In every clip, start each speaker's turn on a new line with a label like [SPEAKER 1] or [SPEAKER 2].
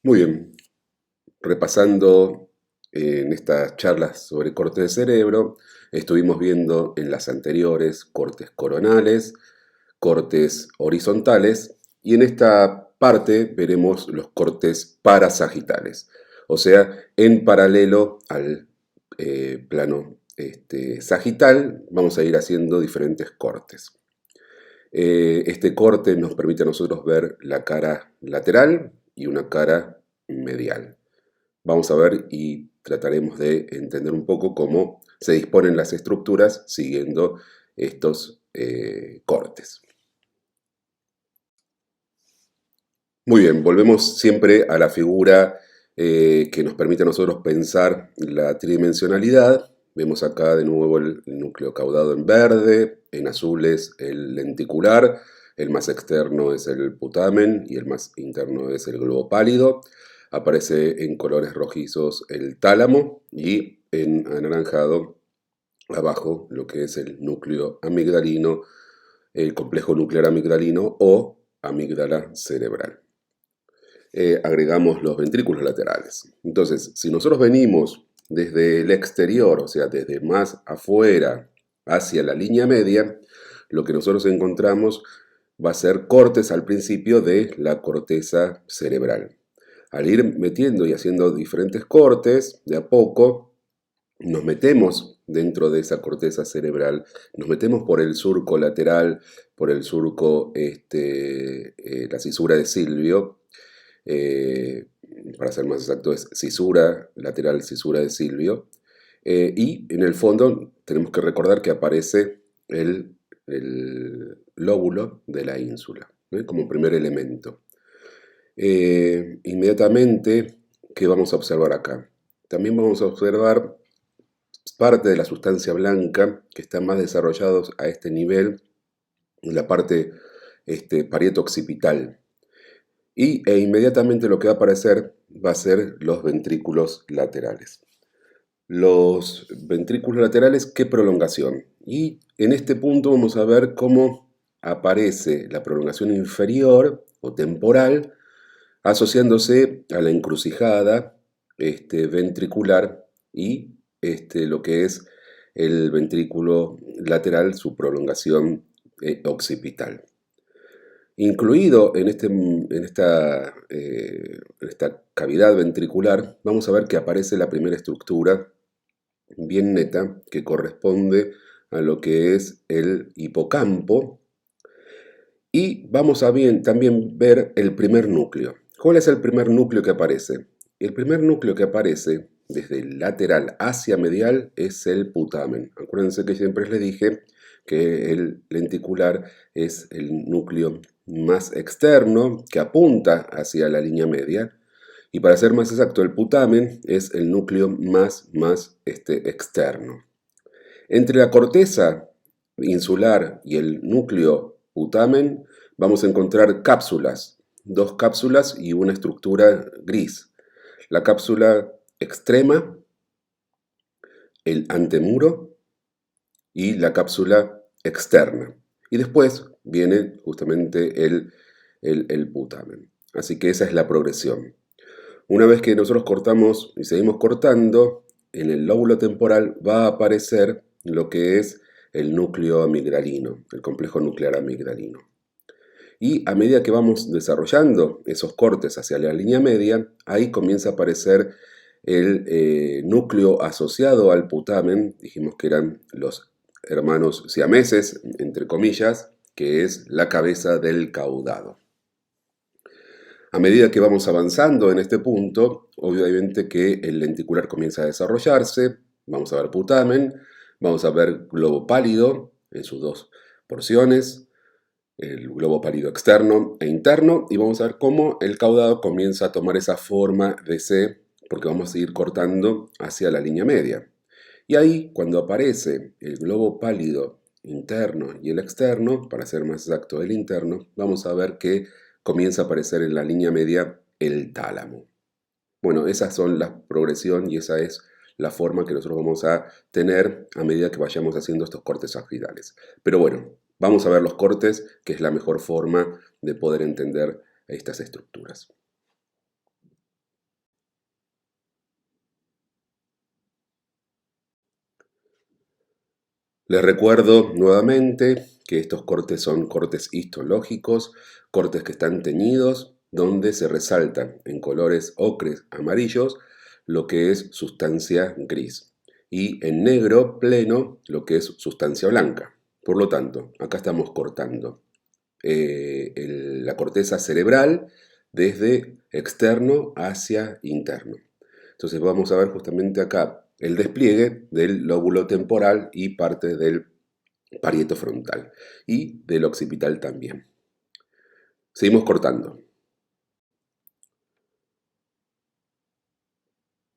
[SPEAKER 1] Muy bien, repasando en estas charlas sobre corte de cerebro, estuvimos viendo en las anteriores cortes coronales, cortes horizontales y en esta parte veremos los cortes parasagitales, o sea, en paralelo al plano sagital vamos a ir haciendo diferentes cortes. Este corte nos permite a nosotros ver la cara lateral y una cara medial. Vamos a ver y trataremos de entender un poco cómo se disponen las estructuras siguiendo estos cortes. Muy bien, volvemos siempre a la figura que nos permite a nosotros pensar la tridimensionalidad. Vemos acá de nuevo el núcleo caudado en verde, en azul es el lenticular, el más externo es el putamen y el más interno es el globo pálido. Aparece en colores rojizos el tálamo y en anaranjado abajo lo que es el núcleo amigdalino, el complejo nuclear amigdalino o amígdala cerebral. Agregamos los ventrículos laterales. Entonces, si nosotros venimos desde el exterior, o sea, desde más afuera hacia la línea media, lo que nosotros encontramos va a ser cortes al principio de la corteza cerebral. Al ir metiendo y haciendo diferentes cortes, de a poco, nos metemos dentro de esa corteza cerebral, nos metemos por el surco lateral, por el surco, la cisura de Silvio, eh, para ser más exacto es cisura lateral, cisura de Silvio, y en el fondo tenemos que recordar que aparece el lóbulo de la ínsula, como primer elemento. Inmediatamente, ¿qué vamos a observar acá? También vamos a observar parte de la sustancia blanca que está más desarrollados a este nivel, en la parte parieto-occipital. E inmediatamente lo que va a aparecer va a ser los ventrículos laterales. Los ventrículos laterales, ¿qué prolongación? Y en este punto vamos a ver cómo aparece la prolongación inferior o temporal asociándose a la encrucijada ventricular y lo que es el ventrículo lateral, su prolongación occipital. Incluido en esta cavidad ventricular, vamos a ver que aparece la primera estructura bien neta que corresponde a lo que es el hipocampo. Y vamos a también ver el primer núcleo. ¿Cuál es el primer núcleo que aparece? El primer núcleo que aparece desde el lateral hacia medial es el putamen. Acuérdense que siempre les dije que el lenticular es el núcleo más externo que apunta hacia la línea media. Y para ser más exacto, el putamen es el núcleo más externo. Entre la corteza insular y el núcleo putamen vamos a encontrar cápsulas, dos cápsulas y una estructura gris. La cápsula extrema, el antemuro y la cápsula externa. Y después viene justamente el putamen. Así que esa es la progresión. Una vez que nosotros cortamos y seguimos cortando, en el lóbulo temporal va a aparecer lo que es el núcleo amigdalino, el complejo nuclear amigdalino. Y a medida que vamos desarrollando esos cortes hacia la línea media, ahí comienza a aparecer el núcleo asociado al putamen, dijimos que eran los hermanos siameses, entre comillas, que es la cabeza del caudado. A medida que vamos avanzando en este punto, obviamente que el lenticular comienza a desarrollarse, vamos a ver putamen, vamos a ver globo pálido en sus dos porciones, el globo pálido externo e interno, y vamos a ver cómo el caudado comienza a tomar esa forma de C, porque vamos a ir cortando hacia la línea media. Y ahí, cuando aparece el globo pálido interno y el externo, para ser más exacto el interno, vamos a ver que comienza a aparecer en la línea media el tálamo. Bueno, esas son la progresión y esa es la forma que nosotros vamos a tener a medida que vayamos haciendo estos cortes sagitales. Pero bueno, vamos a ver los cortes, que es la mejor forma de poder entender estas estructuras. Les recuerdo nuevamente que estos cortes son cortes histológicos, cortes que están teñidos, donde se resaltan en colores ocres amarillos lo que es sustancia gris y en negro pleno lo que es sustancia blanca. Por lo tanto, acá estamos cortando la corteza cerebral desde externo hacia interno. Entonces vamos a ver justamente acá el despliegue del lóbulo temporal y parte del parieto frontal y del occipital también. Seguimos cortando.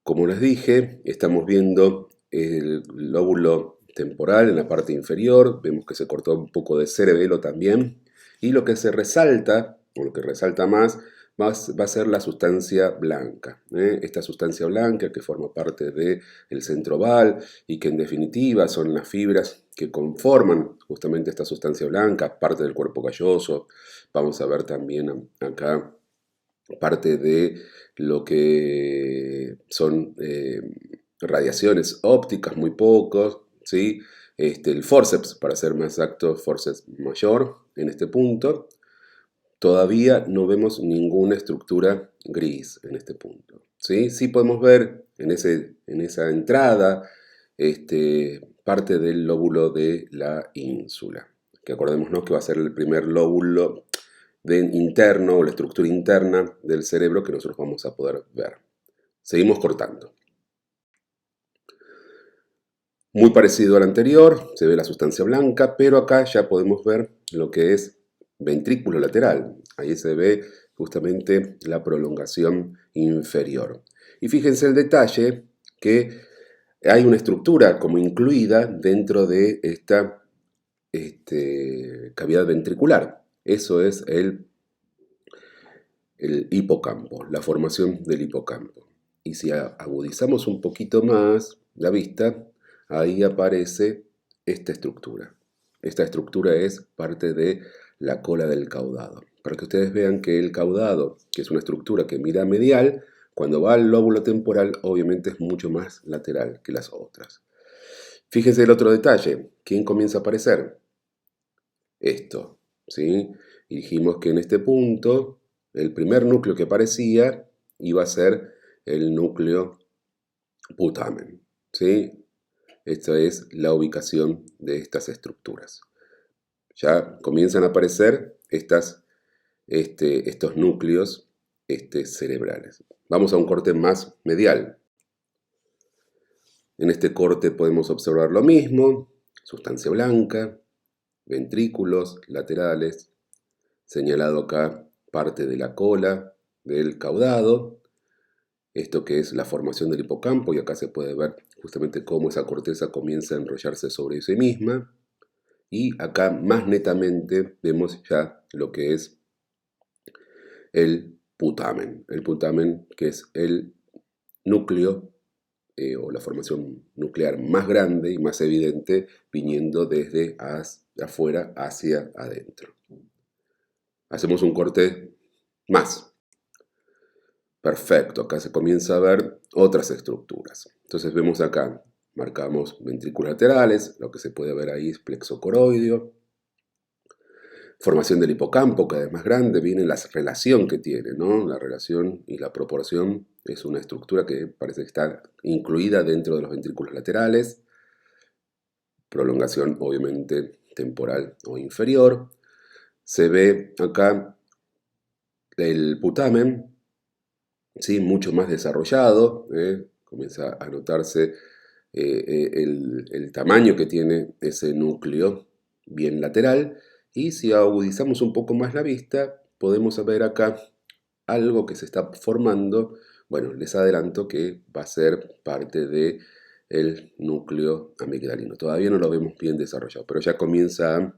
[SPEAKER 1] Como les dije, estamos viendo el lóbulo temporal en la parte inferior, vemos que se cortó un poco de cerebelo también, y lo que se resalta, o lo que resalta más, va a ser la sustancia blanca. Esta sustancia blanca que forma parte del centro oval y que en definitiva son las fibras que conforman justamente esta sustancia blanca, parte del cuerpo calloso. Vamos a ver también acá parte de lo que son radiaciones ópticas, muy pocos, ¿sí? El forceps, para ser más exacto, forceps mayor en este punto. Todavía no vemos ninguna estructura gris en este punto, ¿sí? Sí podemos ver en esa entrada parte del lóbulo de la ínsula, que acordémonos que va a ser el primer lóbulo interno o la estructura interna del cerebro que nosotros vamos a poder ver. Seguimos cortando. Muy parecido al anterior, se ve la sustancia blanca, pero acá ya podemos ver lo que es ventrículo lateral. Ahí se ve justamente la prolongación inferior. Y fíjense el detalle que hay una estructura como incluida dentro de esta cavidad ventricular. Eso es el hipocampo, la formación del hipocampo. Y si agudizamos un poquito más la vista, ahí aparece esta estructura. Esta estructura es parte de la cola del caudado. Para que ustedes vean que el caudado, que es una estructura que mira medial, cuando va al lóbulo temporal, obviamente es mucho más lateral que las otras. Fíjense el otro detalle. ¿Quién comienza a aparecer? Esto, ¿sí? Y dijimos que en este punto el primer núcleo que aparecía iba a ser el núcleo putamen, ¿sí? Esta es la ubicación de estas estructuras. Ya comienzan a aparecer estos núcleos cerebrales. Vamos a un corte más medial. En este corte podemos observar lo mismo, sustancia blanca, ventrículos laterales, señalado acá parte de la cola del caudado, esto que es la formación del hipocampo, y acá se puede ver justamente cómo esa corteza comienza a enrollarse sobre sí misma, y acá más netamente vemos ya lo que es el putamen que es el núcleo o la formación nuclear más grande y más evidente viniendo desde afuera hacia adentro. Hacemos un corte más. Perfecto, acá se comienza a ver otras estructuras. Entonces vemos acá, marcamos ventrículos laterales, lo que se puede ver ahí es plexo coroideo. Formación del hipocampo, cada vez más grande, viene la relación que tiene, ¿no? La relación y la proporción es una estructura que parece estar incluida dentro de los ventrículos laterales. Prolongación, obviamente, temporal o inferior. Se ve acá el putamen, ¿sí? Mucho más desarrollado, comienza a notarse el tamaño que tiene ese núcleo bien lateral, y si agudizamos un poco más la vista, podemos ver acá algo que se está formando. Bueno, les adelanto que va a ser parte del núcleo amigdalino. Todavía no lo vemos bien desarrollado, pero ya comienza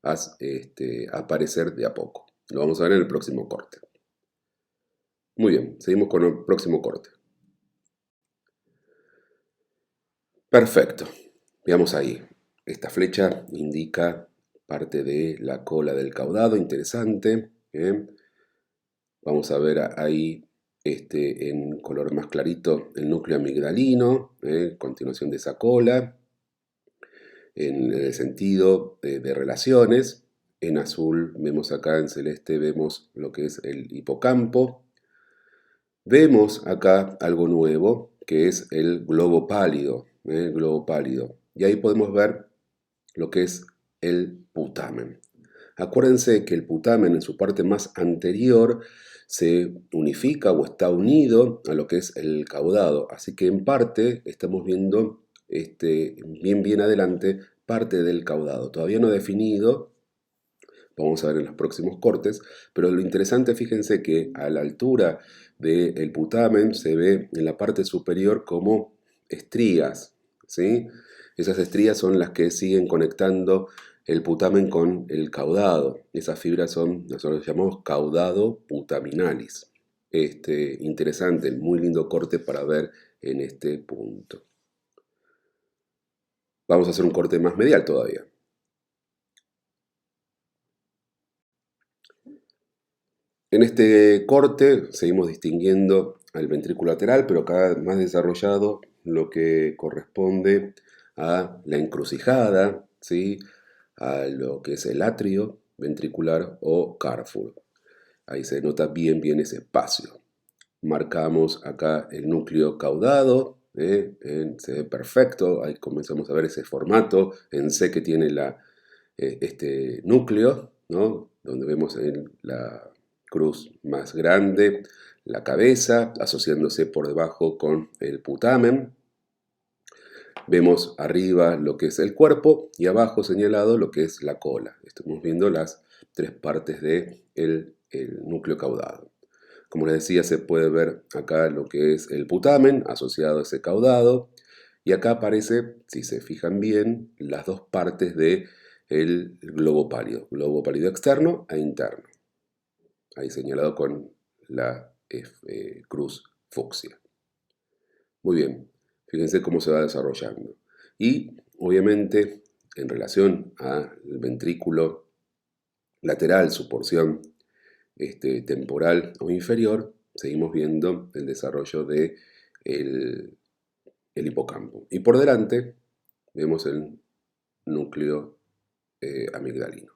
[SPEAKER 1] a aparecer de a poco. Lo vamos a ver en el próximo corte. Muy bien, seguimos con el próximo corte. Perfecto. Veamos ahí. Esta flecha indica parte de la cola del caudado, interesante. Bien. Vamos a ver ahí en color más clarito el núcleo amigdalino, continuación de esa cola. en el sentido de relaciones. En azul vemos acá, en celeste vemos lo que es el hipocampo. Vemos acá algo nuevo, que es el globo pálido, el globo pálido. Y ahí podemos ver lo que es el putamen. Acuérdense que el putamen en su parte más anterior se unifica o está unido a lo que es el caudado. Así que en parte estamos viendo bien adelante parte del caudado. Todavía no definido, vamos a ver en los próximos cortes, pero lo interesante, fíjense que a la altura del putamen se ve en la parte superior como estrías, ¿sí? Esas estrías son las que siguen conectando el putamen con el caudado. Esas fibras son, nosotros llamamos caudado putaminalis. Interesante, muy lindo corte para ver en este punto. Vamos a hacer un corte más medial todavía. En este corte seguimos distinguiendo al ventrículo lateral, pero cada vez más desarrollado lo que corresponde a la encrucijada, ¿sí? A lo que es el atrio ventricular o Carrefour. Ahí se nota bien ese espacio. Marcamos acá el núcleo caudado, se ve perfecto, ahí comenzamos a ver ese formato en C que tiene este núcleo, ¿no? Donde vemos en la cruz más grande la cabeza, asociándose por debajo con el putamen. Vemos arriba lo que es el cuerpo y abajo señalado lo que es la cola. Estamos viendo las tres partes del núcleo caudado. Como les decía, se puede ver acá lo que es el putamen asociado a ese caudado. Y acá aparece, si se fijan bien, las dos partes del globo pálido externo e interno. Ahí señalado con la cruz fucsia. Muy bien, fíjense cómo se va desarrollando. Y obviamente, en relación al ventrículo lateral, su porción temporal o inferior, seguimos viendo el desarrollo del el hipocampo. Y por delante vemos el núcleo amigdalino.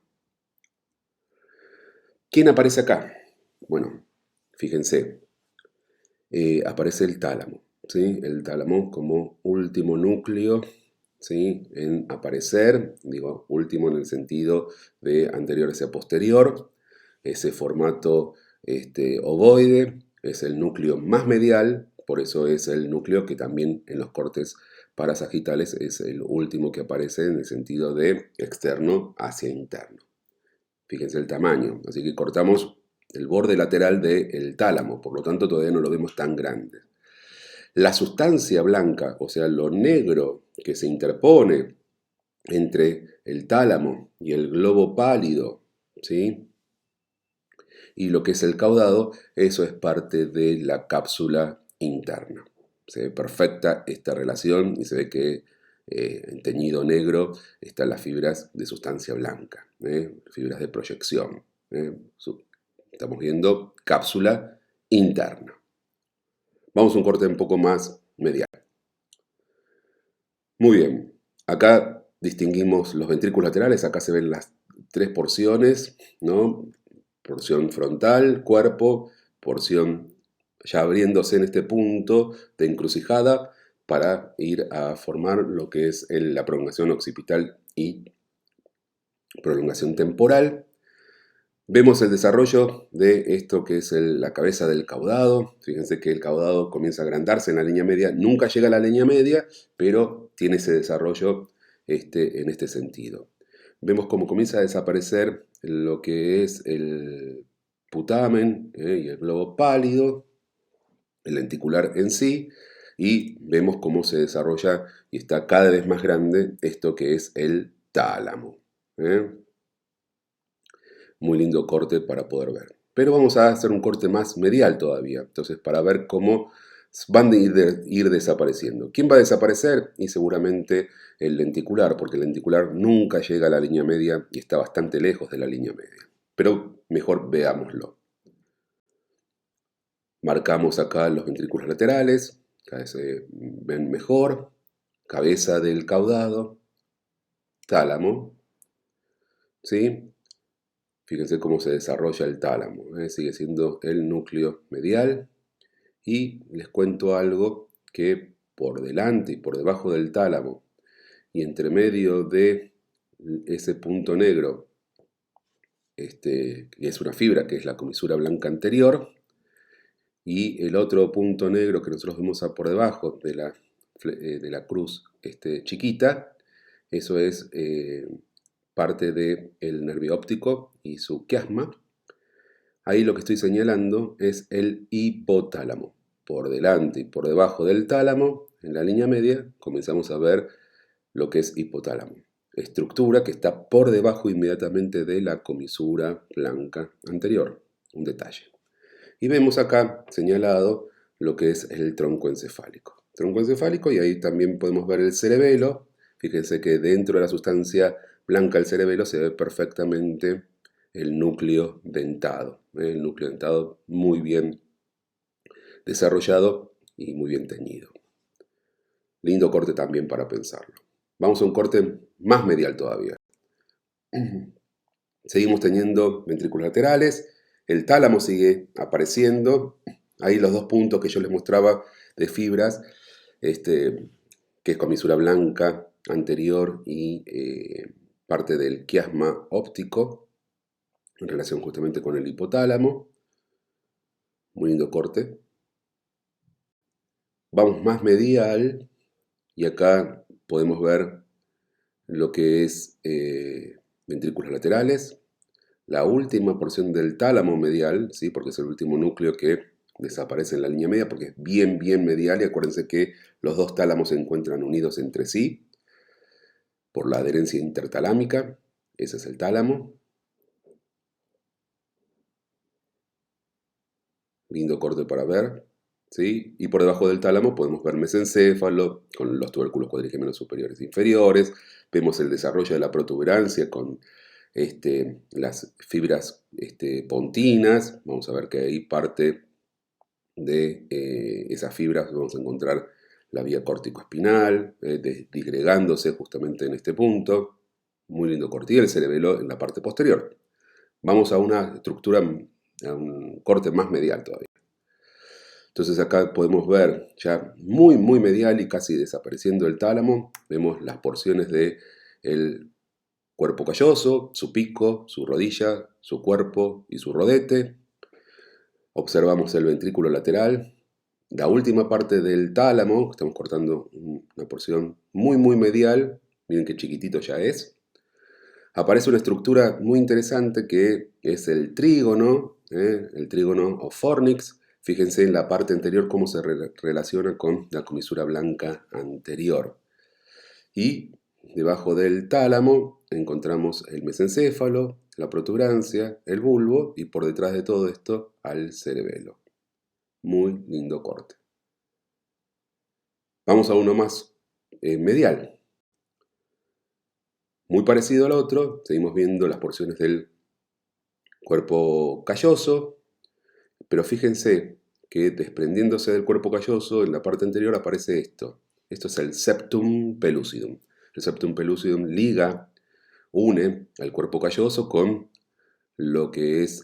[SPEAKER 1] ¿Quién aparece acá? Bueno, fíjense, aparece el tálamo, ¿sí? El tálamo como último núcleo, ¿sí? En aparecer, digo último en el sentido de anterior hacia posterior, ese formato ovoide, es el núcleo más medial, por eso es el núcleo que también en los cortes parasagitales es el último que aparece en el sentido de externo hacia interno. Fíjense el tamaño, así que cortamos el borde lateral del tálamo, por lo tanto todavía no lo vemos tan grande. La sustancia blanca, o sea, lo negro que se interpone entre el tálamo y el globo pálido, ¿sí? Y lo que es el caudado, eso es parte de la cápsula interna. Se ve perfecta esta relación y se ve que en teñido negro están las fibras de sustancia blanca, fibras de proyección. Estamos viendo cápsula interna. Vamos a un corte un poco más medial. Muy bien, acá distinguimos los ventrículos laterales, acá se ven las tres porciones, ¿no? Porción frontal, cuerpo, porción ya abriéndose en este punto de encrucijada para ir a formar lo que es la prolongación occipital y prolongación temporal. Vemos el desarrollo de esto que es la cabeza del caudado. Fíjense que el caudado comienza a agrandarse en la línea media, nunca llega a la línea media, pero tiene ese desarrollo en este sentido. Vemos cómo comienza a desaparecer lo que es el putamen y el globo pálido, el lenticular en sí, y vemos cómo se desarrolla y está cada vez más grande esto que es el tálamo. Muy lindo corte para poder ver. Pero vamos a hacer un corte más medial todavía, entonces para ver cómo van a ir desapareciendo. ¿Quién va a desaparecer? Y seguramente el lenticular, porque el lenticular nunca llega a la línea media y está bastante lejos de la línea media. Pero mejor veámoslo. Marcamos acá los ventrículos laterales, cada vez se ven mejor, cabeza del caudado, tálamo, ¿sí? Fíjense cómo se desarrolla el tálamo, sigue siendo el núcleo medial. Y les cuento algo que por delante y por debajo del tálamo y entre medio de ese punto negro, que es una fibra que es la comisura blanca anterior, y el otro punto negro que nosotros vemos por debajo de la cruz chiquita, eso es parte del nervio óptico y su quiasma. Ahí lo que estoy señalando es el hipotálamo. Por delante y por debajo del tálamo, en la línea media, comenzamos a ver lo que es hipotálamo. Estructura que está por debajo inmediatamente de la comisura blanca anterior. Un detalle. Y vemos acá señalado lo que es el tronco encefálico. Tronco encefálico, y ahí también podemos ver el cerebelo. Fíjense que dentro de la sustancia blanca del cerebelo se ve perfectamente el núcleo dentado. El núcleo dentado muy bien desarrollado y muy bien teñido. Lindo corte también para pensarlo. Vamos a un corte más medial todavía. Seguimos teniendo ventrículos laterales, el tálamo sigue apareciendo, ahí los dos puntos que yo les mostraba de fibras, que es comisura blanca anterior y parte del quiasma óptico, en relación justamente con el hipotálamo. Muy lindo corte. Vamos más medial y acá podemos ver lo que es ventrículos laterales, la última porción del tálamo medial, ¿sí? Porque es el último núcleo que desaparece en la línea media, porque es bien, bien medial, y acuérdense que los dos tálamos se encuentran unidos entre sí por la adherencia intertalámica. Ese es el tálamo. Lindo corte para ver, ¿sí? Y por debajo del tálamo podemos ver mesencéfalo con los tubérculos cuadrigemelos superiores e inferiores. Vemos el desarrollo de la protuberancia con las fibras pontinas. Vamos a ver que ahí parte de esas fibras vamos a encontrar la vía córtico-espinal, disgregándose justamente en este punto. Muy lindo corte. Y el cerebelo en la parte posterior. Vamos a una estructura, a un corte más medial todavía. Entonces acá podemos ver ya muy, muy medial y casi desapareciendo el tálamo. Vemos las porciones del cuerpo calloso, su pico, su rodilla, su cuerpo y su rodete. Observamos el ventrículo lateral. La última parte del tálamo, estamos cortando una porción muy, muy medial. Miren qué chiquitito ya es. Aparece una estructura muy interesante que es el trígono o fornix. Fíjense en la parte anterior cómo se relaciona con la comisura blanca anterior. Y debajo del tálamo encontramos el mesencéfalo, la protuberancia, el bulbo y por detrás de todo esto al cerebelo. Muy lindo corte. Vamos a uno más medial. Muy parecido al otro, seguimos viendo las porciones del cuerpo calloso, pero fíjense que desprendiéndose del cuerpo calloso, en la parte anterior aparece esto. Esto es el septum pellucidum. El septum pellucidum une al cuerpo calloso con lo que es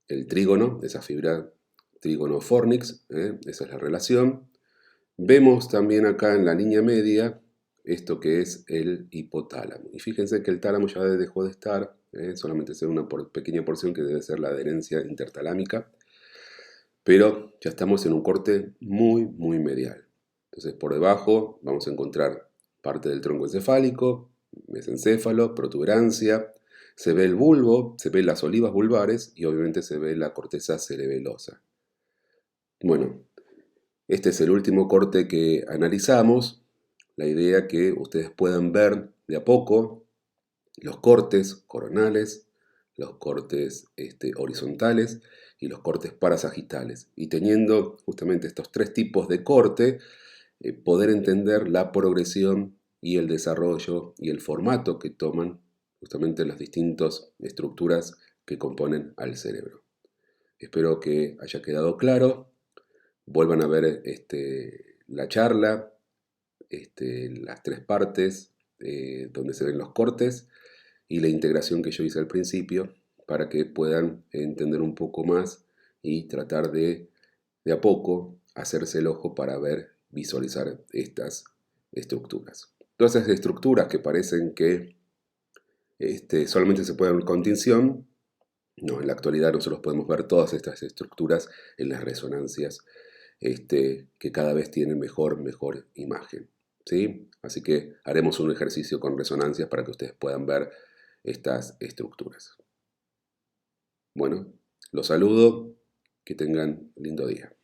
[SPEAKER 1] el trígono, esa fibra trígono fornix, esa es la relación. Vemos también acá en la línea media esto que es el hipotálamo. Y fíjense que el tálamo ya dejó de estar, solamente es una pequeña porción que debe ser la adherencia intertalámica, pero ya estamos en un corte muy, muy medial. Entonces por debajo vamos a encontrar parte del tronco encefálico, mesencéfalo, protuberancia, se ve el bulbo, se ven las olivas vulvares y obviamente se ve la corteza cerebelosa. Bueno, este es el último corte que analizamos. La idea que ustedes puedan ver de a poco los cortes coronales, los cortes horizontales y los cortes parasagitales. Y teniendo justamente estos tres tipos de corte, poder entender la progresión y el desarrollo y el formato que toman justamente las distintas estructuras que componen al cerebro. Espero que haya quedado claro. Vuelvan a ver la charla, las tres partes, donde se ven los cortes y la integración que yo hice al principio para que puedan entender un poco más y tratar de a poco hacerse el ojo para ver, visualizar estas estructuras. Todas esas estructuras que parecen que solamente se pueden ver con tinción, no, en la actualidad nosotros podemos ver todas estas estructuras en las resonancias que cada vez tienen mejor imagen. ¿Sí? Así que haremos un ejercicio con resonancias para que ustedes puedan ver estas estructuras. Bueno, los saludo, que tengan lindo día.